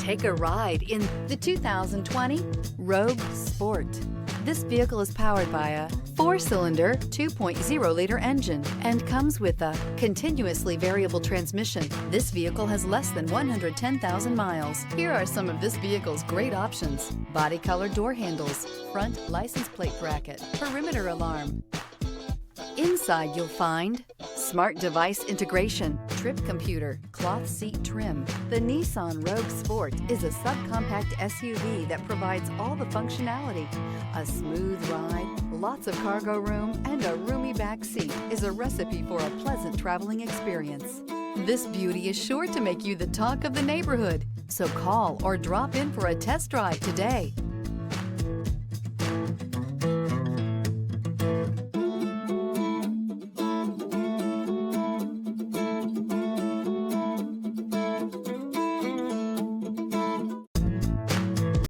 Take a ride in the 2020 Rogue Sport. This vehicle is powered by a 4-cylinder, 2.0-liter engine and comes with a continuously variable transmission. This vehicle has less than 110,000 miles. Here are some of this vehicle's great options: body color door handles, front license plate bracket, perimeter alarm. Inside you'll find smart device integration, trip computer, cloth seat trim. The Nissan Rogue Sport is a subcompact SUV that provides all the functionality. A smooth ride, lots of cargo room, and a roomy back seat is a recipe for a pleasant traveling experience. This beauty is sure to make you the talk of the neighborhood, so call or drop in for a test drive today.